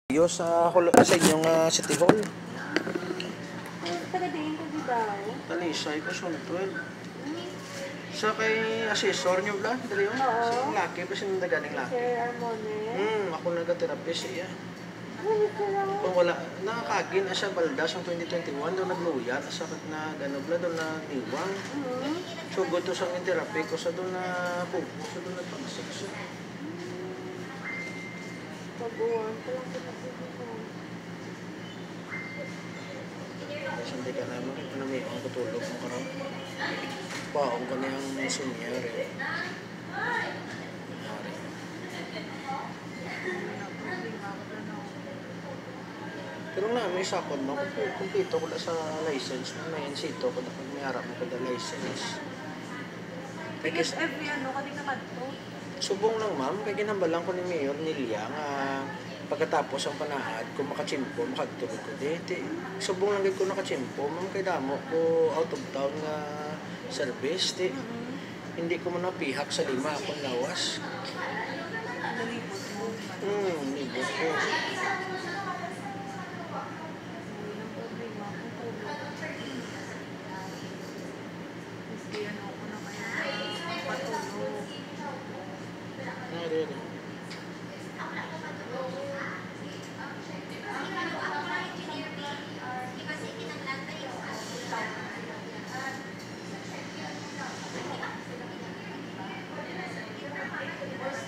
Sa inyong City Hall. Tagadiin ko di daw. Talisay ko suntol. Sa kay assessor nyo ba? Dali yun? Oo. Sa laki ba sinundagan ng laki? Sir Armone. Ako nag-therapist siya. Ano sila? Kung wala, nakakagin na siya baldas ng 2021, doon nagluyat, sakit na gano'n bla, doon na niwang. So, goto sa therapy ko sa doon na pupo, sa doon na pagsik siya. Pag-uwan ko lang pinag-uwan. Kasi hindi ka naman, ito na may ang kutulog mo ka rin. Paong ka na yung sunyari. Pero na, may sakot mo. Kumpito ko na sa license mo. May insito ko na kung may harap mo ko na license. Because every ano, kasi naman to. Subong lang ma'am, kaya ginambalan ko ni Mayor Nilia nga pagkatapos ang panahad, kung makachimpo, makatulog ko. Subong lang ko nakachimpo, ma'am, kay damo ko out of town nga service. Hindi ko mo napihak sa 5 akong lawas. Nalibot mo. Libot ko.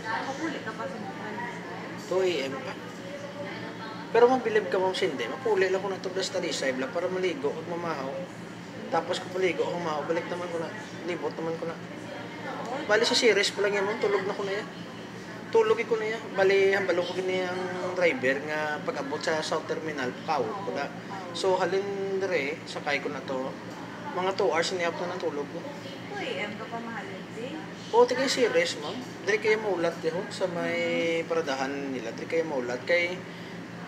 Makapuli ka pa sa mukha. 2 AM pa. Pero mabilib ka mong sindi, mapuli lang ko na ito sa talisay lang para maligo at mamahaw. Tapos ko paligo ako mahaw, balik naman ko na, libot naman ko na. Bali sa series pa lang yan mong, tulog na ko na yan. Tulogin ko na yan. Bali, hambalo ko niya ang driver nga pag-abot sa South Terminal, pakawag ko na. So, halin dire, sakay ko na to. Mga 2 hours niyap na ng tulog ko. 2 AM ka pa mahalin din. Oo, di kayo series, ma'am. Di kayo maulat yun sa may paradahan nila. Di kayo maulat. Kay,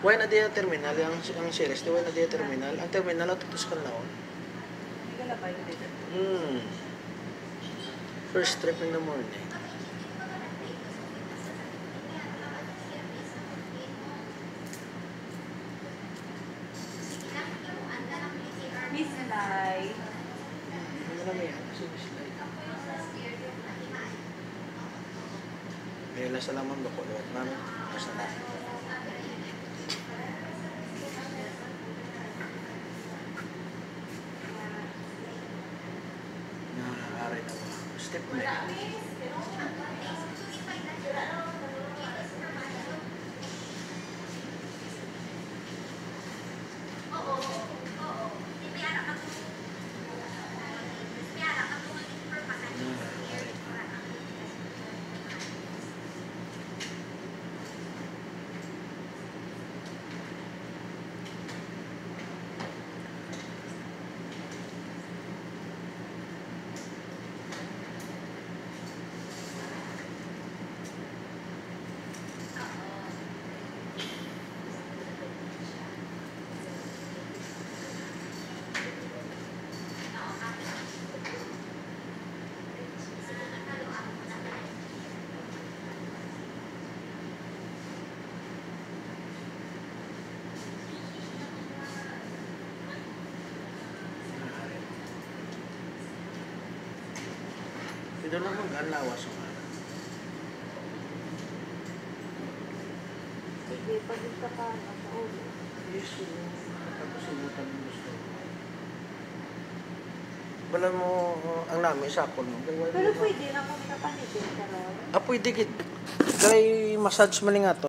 why na diya terminal, ang series, di why na diya terminal. Ang terminal, tutos ka na on. Hindi ka labay ko dito. First trip in the morning. Miss Lai. Ano na may ano si Miss Lai? May lasa lamang bakulot namin. Basta na. Nakakaaray na ba? Step na yan. Ito lang mag-alawas ko. Sige, pag ka pa sa ulo. Yes, nakapasubutan mo gusto. Wala mo, ang namin sakon mo. Pero pwede na kung kapanitin ka ron. Pwede git. Kay massage man nga to.